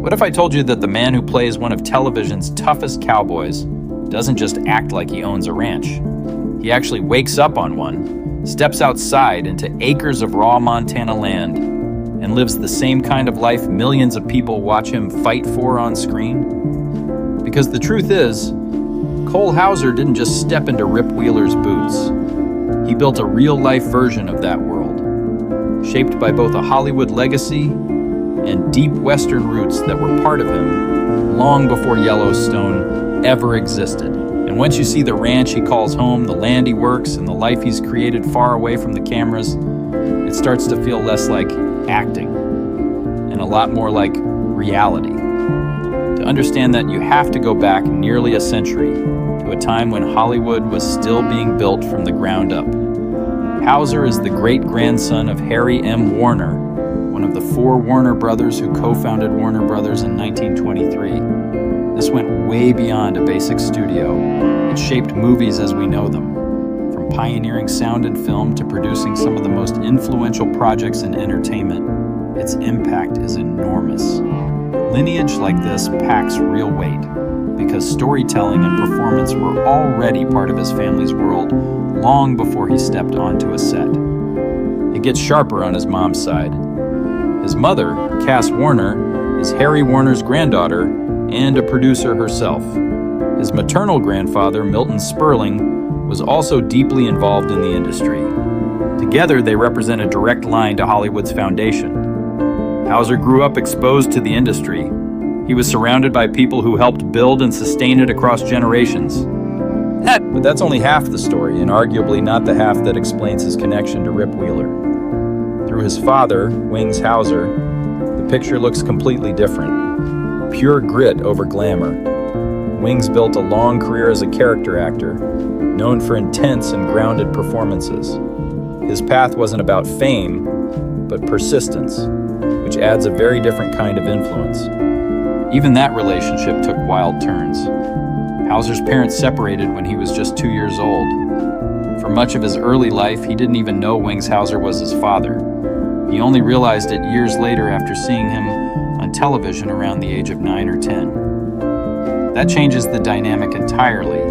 What if I told you that the man who plays one of television's toughest cowboys doesn't just act like he owns a ranch? He actually wakes up on one, steps outside into acres of raw Montana land, and lives the same kind of life millions of people watch him fight for on screen? Because the truth is, Cole Hauser didn't just step into Rip Wheeler's boots. He built a real-life version of that world, shaped by both a Hollywood legacy and deep Western roots that were part of him long before Yellowstone ever existed. And once you see the ranch he calls home, the land he works, and the life he's created far away from the cameras, it starts to feel less like acting and a lot more like reality. To understand that, you have to go back nearly a century to a time when Hollywood was still being built from the ground up. Hauser is the great-grandson of Harry M. Warner, one of the 4 Warner brothers who co-founded Warner Brothers in 1923. This went way beyond a basic studio. It shaped movies as we know them, from pioneering sound and film to producing some of the most influential projects in entertainment. Its impact is enormous. Lineage like this packs real weight, because storytelling and performance were already part of his family's world long before he stepped onto a set. It gets sharper on his mom's side. His mother, Cass Warner, is Harry Warner's granddaughter and a producer herself. His maternal grandfather, Milton Sperling, was also deeply involved in the industry. Together, they represent a direct line to Hollywood's foundation. Hauser grew up exposed to the industry. He was surrounded by people who helped build and sustain it across generations. But that's only half the story, and arguably not the half that explains his connection to Rip Wheeler. Through his father, Wings Hauser, the picture looks completely different. Pure grit over glamour. Wings built a long career as a character actor, known for intense and grounded performances. His path wasn't about fame, but persistence, which adds a very different kind of influence. Even that relationship took wild turns. Hauser's parents separated when he was just 2 years old. For much of his early life, he didn't even know Wings Hauser was his father. He only realized it years later after seeing him on television around the age of 9 or 10. That changes the dynamic entirely,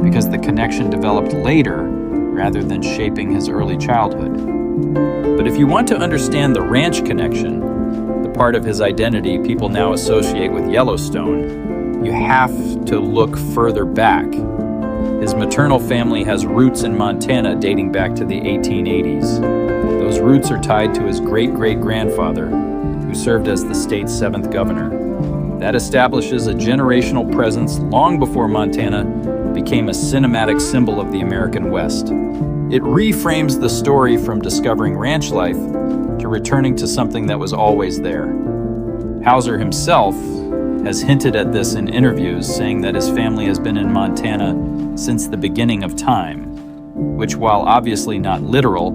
because the connection developed later rather than shaping his early childhood. But if you want to understand the ranch connection, the part of his identity people now associate with Yellowstone, you have to look further back. His maternal family has roots in Montana dating back to the 1880s. Those roots are tied to his great-great-grandfather, who served as the state's 7th governor. That establishes a generational presence long before Montana became a cinematic symbol of the American West. It reframes the story from discovering ranch life to returning to something that was always there. Hauser himself has hinted at this in interviews, saying that his family has been in Montana since the beginning of time, which, while obviously not literal,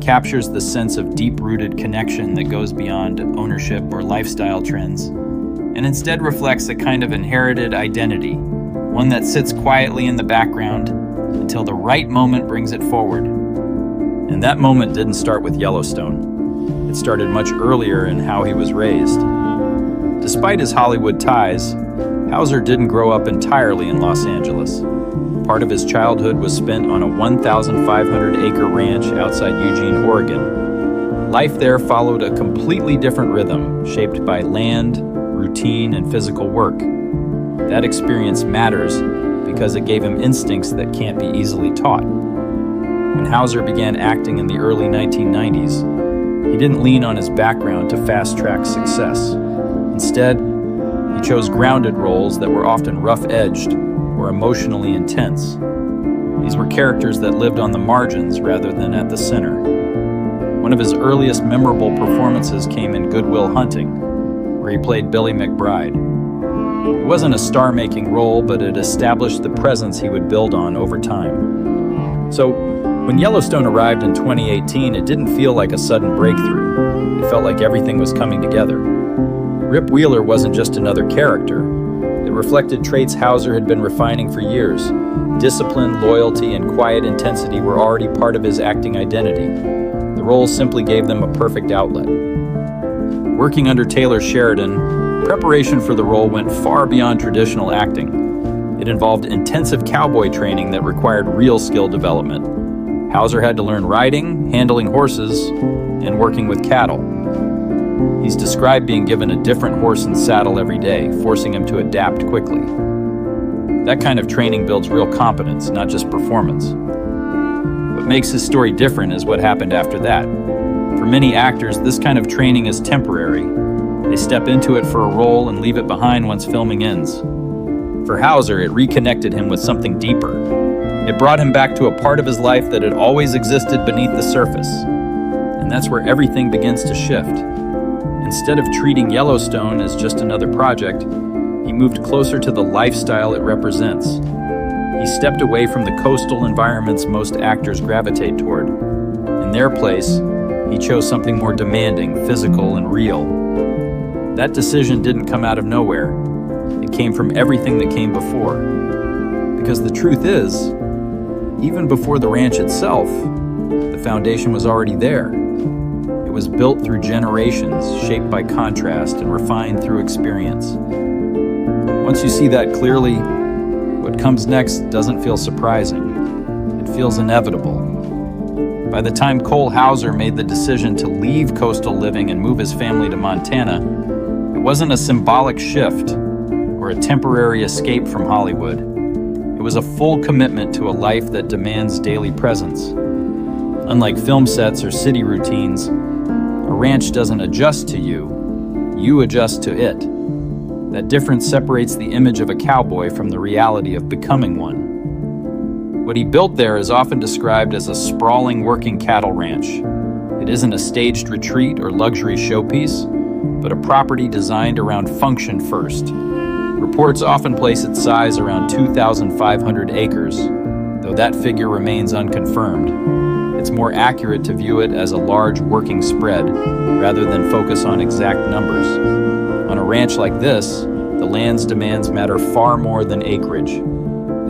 captures the sense of deep-rooted connection that goes beyond ownership or lifestyle trends, and instead reflects a kind of inherited identity, one that sits quietly in the background until the right moment brings it forward. And that moment didn't start with Yellowstone. It started much earlier in how he was raised. Despite his Hollywood ties, Hauser didn't grow up entirely in Los Angeles. Part of his childhood was spent on a 1,500-acre ranch outside Eugene, Oregon. Life there followed a completely different rhythm, shaped by land, routine, and physical work. That experience matters because it gave him instincts that can't be easily taught. When Hauser began acting in the early 1990s, he didn't lean on his background to fast-track success. Instead, he chose grounded roles that were often rough-edged or emotionally intense. These were characters that lived on the margins rather than at the center. One of his earliest memorable performances came in Good Will Hunting, where he played Billy McBride. It wasn't a star-making role, but it established the presence he would build on over time. So, when Yellowstone arrived in 2018, it didn't feel like a sudden breakthrough. It felt like everything was coming together. Rip Wheeler wasn't just another character. It reflected traits Hauser had been refining for years. Discipline, loyalty, and quiet intensity were already part of his acting identity. The role simply gave them a perfect outlet. Working under Taylor Sheridan, Preparation for the role went far beyond traditional acting. It involved intensive cowboy training that required real skill development. Hauser had to learn riding, handling horses, and working with cattle. He's described being given a different horse and saddle every day, forcing him to adapt quickly. That kind of training builds real competence, not just performance. What makes his story different is what happened after that. For many actors, this kind of training is temporary. They step into it for a role and leave it behind once filming ends. For Hauser, it reconnected him with something deeper. It brought him back to a part of his life that had always existed beneath the surface. And that's where everything begins to shift. Instead of treating Yellowstone as just another project, he moved closer to the lifestyle it represents. He stepped away from the coastal environments most actors gravitate toward. In their place, he chose something more demanding, physical, and real. That decision didn't come out of nowhere. It came from everything that came before. Because the truth is, even before the ranch itself, the foundation was already there. It was built through generations, shaped by contrast and refined through experience. Once you see that clearly, what comes next doesn't feel surprising. It feels inevitable. By the time Cole Hauser made the decision to leave coastal living and move his family to Montana, it wasn't a symbolic shift or a temporary escape from Hollywood. It was a full commitment to a life that demands daily presence. Unlike film sets or city routines, a ranch doesn't adjust to you, you adjust to it. That difference separates the image of a cowboy from the reality of becoming one. What he built there is often described as a sprawling working cattle ranch. It isn't a staged retreat or luxury showpiece, but a property designed around function first. Reports often place its size around 2,500 acres, though that figure remains unconfirmed. It's more accurate to view it as a large working spread, rather than focus on exact numbers. On a ranch like this, the land's demands matter far more than acreage.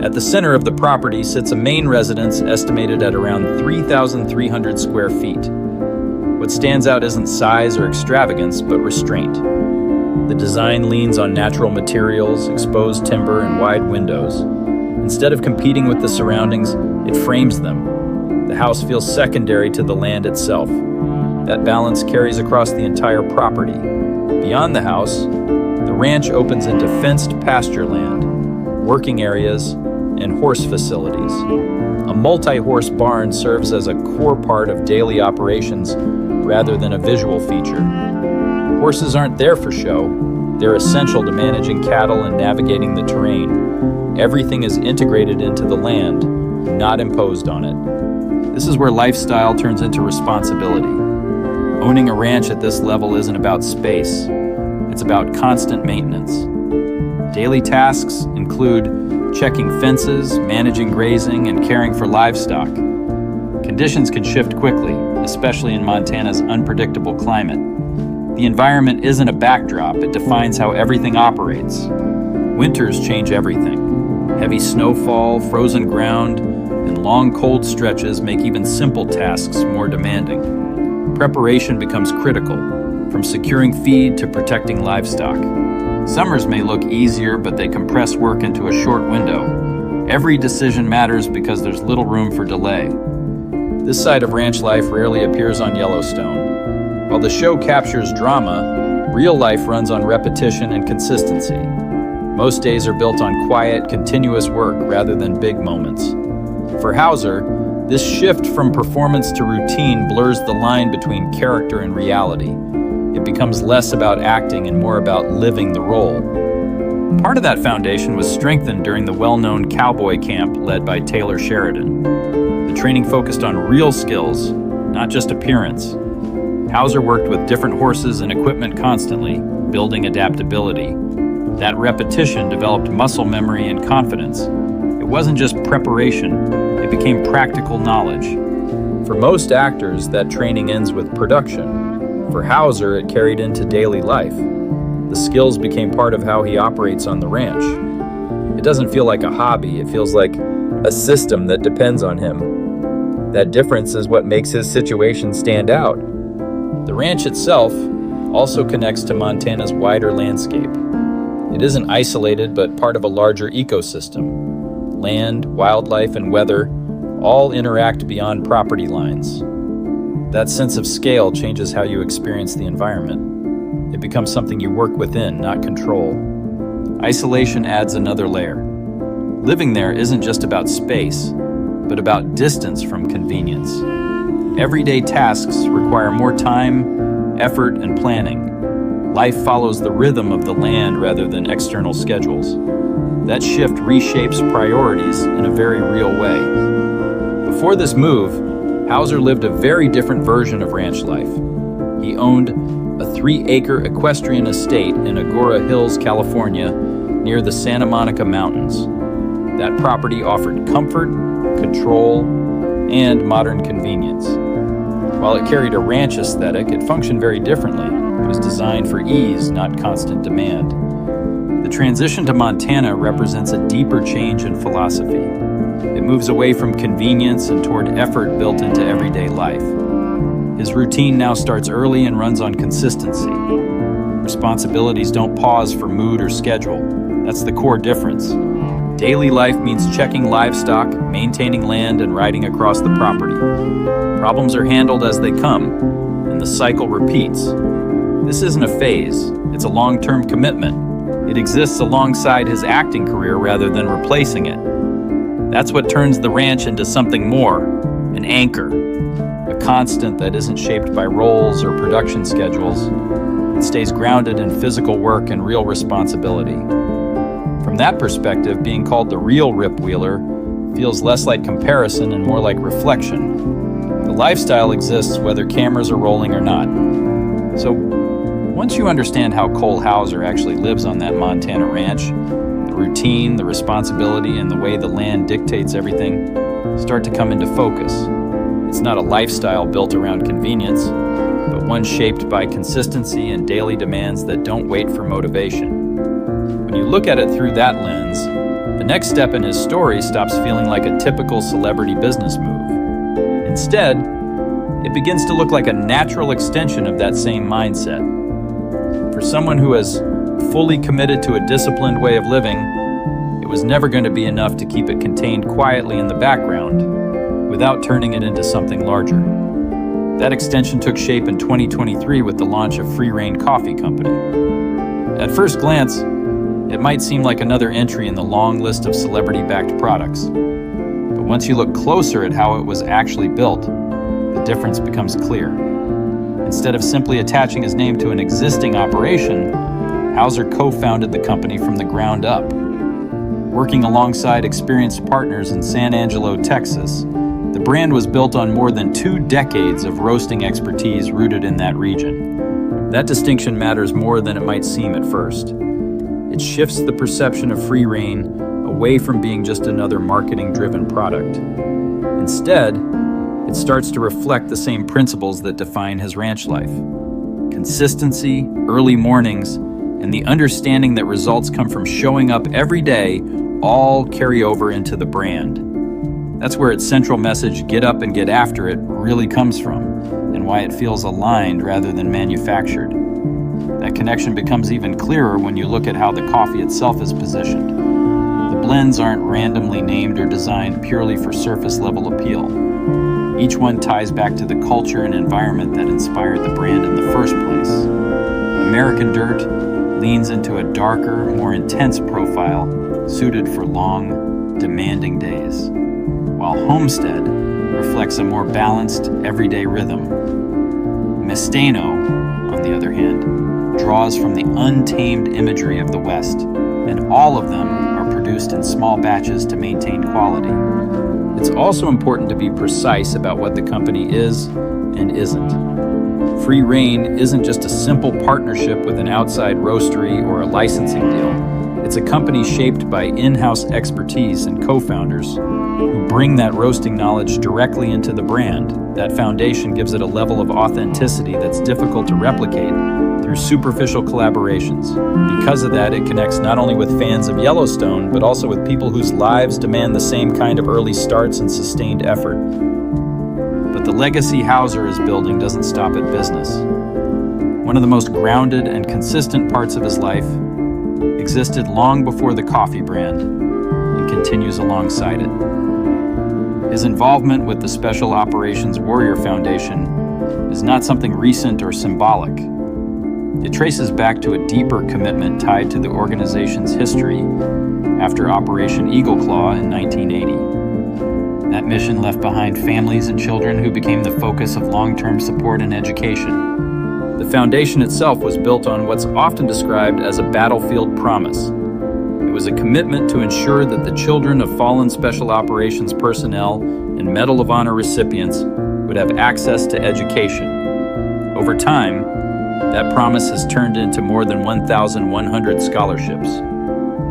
At the center of the property sits a main residence estimated at around 3,300 square feet. What stands out isn't size or extravagance, but restraint. The design leans on natural materials, exposed timber, and wide windows. Instead of competing with the surroundings, it frames them. The house feels secondary to the land itself. That balance carries across the entire property. Beyond the house, the ranch opens into fenced pasture land, working areas, and horse facilities. A multi-horse barn serves as a core part of daily operations rather than a visual feature. Horses aren't there for show. They're essential to managing cattle and navigating the terrain. Everything is integrated into the land, not imposed on it. This is where lifestyle turns into responsibility. Owning a ranch at this level isn't about space. It's about constant maintenance. Daily tasks include checking fences, managing grazing, and caring for livestock. Conditions can shift quickly, especially in Montana's unpredictable climate. The environment isn't a backdrop, it defines how everything operates. Winters change everything. Heavy snowfall, frozen ground, and long cold stretches make even simple tasks more demanding. Preparation becomes critical, from securing feed to protecting livestock. Summers may look easier, but they compress work into a short window. Every decision matters because there's little room for delay. This side of ranch life rarely appears on Yellowstone. While the show captures drama, real life runs on repetition and consistency. Most days are built on quiet, continuous work rather than big moments. For Hauser, this shift from performance to routine blurs the line between character and reality. It becomes less about acting and more about living the role. Part of that foundation was strengthened during the well-known cowboy camp led by Taylor Sheridan. The training focused on real skills, not just appearance. Hauser worked with different horses and equipment constantly, building adaptability. That repetition developed muscle memory and confidence. It wasn't just preparation, it became practical knowledge. For most actors, that training ends with production. For Hauser, it carried into daily life. The skills became part of how he operates on the ranch. It doesn't feel like a hobby, it feels like a system that depends on him. That difference is what makes his situation stand out. The ranch itself, also connects to Montana's wider landscape. It isn't isolated, but part of a larger ecosystem. Land, wildlife, and weather all interact beyond property lines. That sense of scale changes how you experience the environment. It becomes something you work within, not control. Isolation adds another layer. Living there isn't just about space, but about distance from convenience. Everyday tasks require more time, effort, and planning. Life follows the rhythm of the land rather than external schedules. That shift reshapes priorities in a very real way. Before this move, Hauser lived a very different version of ranch life. He owned a 3-acre equestrian estate in Agoura Hills, California, near the Santa Monica Mountains. That property offered comfort, control, and modern convenience. While it carried a ranch aesthetic, it functioned very differently. It was designed for ease, not constant demand. The transition to Montana represents a deeper change in philosophy. It moves away from convenience and toward effort built into everyday life. His routine now starts early and runs on consistency. Responsibilities don't pause for mood or schedule. That's the core difference. Daily life means checking livestock, maintaining land, and riding across the property. Problems are handled as they come, and the cycle repeats. This isn't a phase, it's a long-term commitment. It exists alongside his acting career rather than replacing it. That's what turns the ranch into something more, an anchor, a constant that isn't shaped by roles or production schedules. It stays grounded in physical work and real responsibility. From that perspective, being called the real Rip Wheeler feels less like comparison and more like reflection. The lifestyle exists whether cameras are rolling or not. So, once you understand how Cole Hauser actually lives on that Montana ranch, the routine, the responsibility, and the way the land dictates everything start to come into focus. It's not a lifestyle built around convenience, but one shaped by consistency and daily demands that don't wait for motivation. When you look at it through that lens, the next step in his story stops feeling like a typical celebrity business move. Instead, it begins to look like a natural extension of that same mindset. For someone who has fully committed to a disciplined way of living, it was never going to be enough to keep it contained quietly in the background without turning it into something larger. That extension took shape in 2023 with the launch of Free Reign Coffee Company. At first glance, it might seem like another entry in the long list of celebrity-backed products. But once you look closer at how it was actually built, the difference becomes clear. Instead of simply attaching his name to an existing operation, Hauser co-founded the company from the ground up. Working alongside experienced partners in San Angelo, Texas, the brand was built on more than 2 decades of roasting expertise rooted in that region. That distinction matters more than it might seem at first. It shifts the perception of Free Reign away from being just another marketing-driven product. Instead, it starts to reflect the same principles that define his ranch life. Consistency, early mornings, and the understanding that results come from showing up every day all carry over into the brand. That's where its central message, get up and get after it, really comes from, and why it feels aligned rather than manufactured. That connection becomes even clearer when you look at how the coffee itself is positioned. The blends aren't randomly named or designed purely for surface-level appeal. Each one ties back to the culture and environment that inspired the brand in the first place. American Dirt leans into a darker, more intense profile suited for long, demanding days, while Homestead reflects a more balanced, everyday rhythm. Mestano, on the other hand, draws from the untamed imagery of the West, and all of them are produced in small batches to maintain quality. It's also important to be precise about what the company is and isn't. Free Reign isn't just a simple partnership with an outside roastery or a licensing deal. It's a company shaped by in-house expertise and co-founders who bring that roasting knowledge directly into the brand. That foundation gives it a level of authenticity that's difficult to replicate through superficial collaborations. Because of that, it connects not only with fans of Yellowstone, but also with people whose lives demand the same kind of early starts and sustained effort. But the legacy Hauser is building doesn't stop at business. One of the most grounded and consistent parts of his life existed long before the coffee brand and continues alongside it. His involvement with the Special Operations Warrior Foundation is not something recent or symbolic. It traces back to a deeper commitment tied to the organization's history after Operation Eagle Claw in 1980. That mission left behind families and children who became the focus of long-term support and education. The foundation itself was built on what's often described as a battlefield promise. It was a commitment to ensure that the children of fallen Special Operations personnel and Medal of Honor recipients would have access to education. Over time, that promise has turned into more than 1,100 scholarships.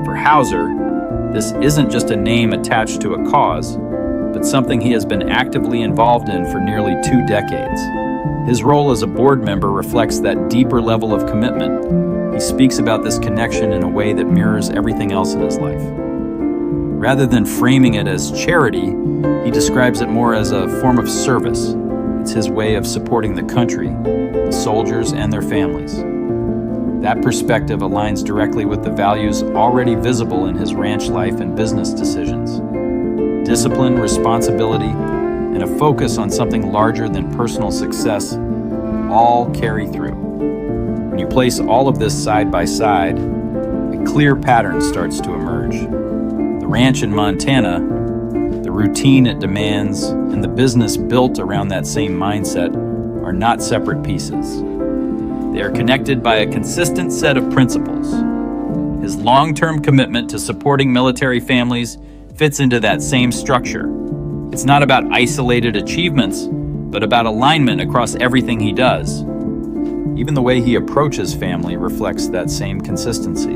For Hauser, this isn't just a name attached to a cause, but something he has been actively involved in for nearly 2 decades. His role as a board member reflects that deeper level of commitment. He speaks about this connection in a way that mirrors everything else in his life. Rather than framing it as charity, he describes it more as a form of service. It's his way of supporting the country, the soldiers, and their families. That perspective aligns directly with the values already visible in his ranch life and business decisions. Discipline, responsibility, and a focus on something larger than personal success all carry through. When you place all of this side by side, a clear pattern starts to emerge. The ranch in Montana, the routine it demands, and the business built around that same mindset are not separate pieces. They are connected by a consistent set of principles. His long-term commitment to supporting military families fits into that same structure. It's not about isolated achievements, but about alignment across everything he does. Even the way he approaches family reflects that same consistency.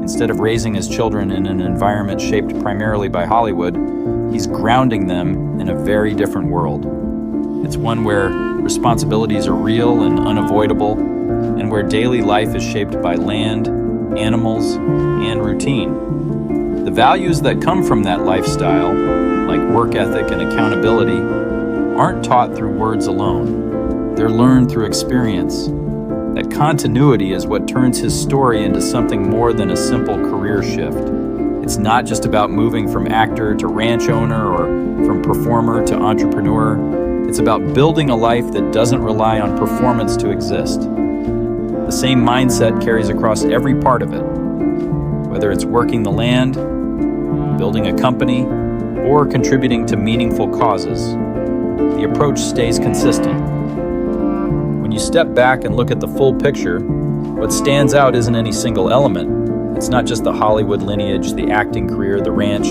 Instead of raising his children in an environment shaped primarily by Hollywood, he's grounding them in a very different world. It's one where responsibilities are real and unavoidable, and where daily life is shaped by land, animals, and routine. The values that come from that lifestyle, like work ethic and accountability, aren't taught through words alone. They're learned through experience. That continuity is what turns his story into something more than a simple career shift. It's not just about moving from actor to ranch owner or from performer to entrepreneur. It's about building a life that doesn't rely on performance to exist. The same mindset carries across every part of it. Whether it's working the land, building a company, or contributing to meaningful causes, the approach stays consistent. When you step back and look at the full picture, what stands out isn't any single element. It's not just the Hollywood lineage, the acting career, the ranch,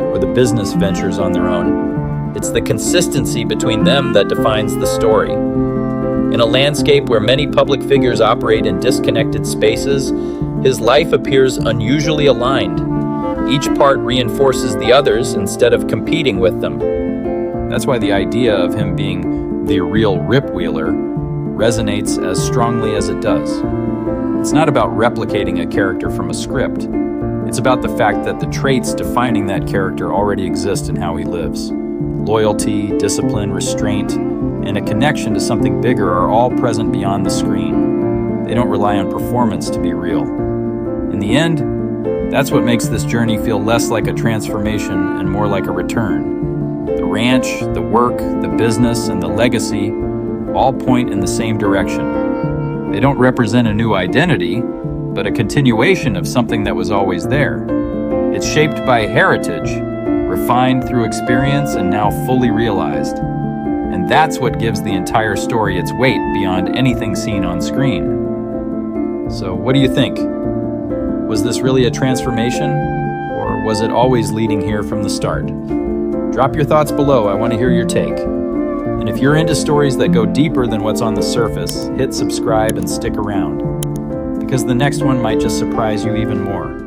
or the business ventures on their own. It's the consistency between them that defines the story. In a landscape where many public figures operate in disconnected spaces, his life appears unusually aligned. Each part reinforces the others instead of competing with them. That's why the idea of him being the real Rip Wheeler resonates as strongly as it does. It's not about replicating a character from a script. It's about the fact that the traits defining that character already exist in how he lives. Loyalty, discipline, restraint, and a connection to something bigger are all present beyond the screen. They don't rely on performance to be real. In the end, that's what makes this journey feel less like a transformation and more like a return. The ranch, the work, the business, and the legacy all point in the same direction. They don't represent a new identity, but a continuation of something that was always there. It's shaped by heritage, refined through experience, and now fully realized. And that's what gives the entire story its weight beyond anything seen on screen. So what do you think? Was this really a transformation, or was it always leading here from the start? Drop your thoughts below. I want to hear your take. And if you're into stories that go deeper than what's on the surface, hit subscribe and stick around, because the next one might just surprise you even more.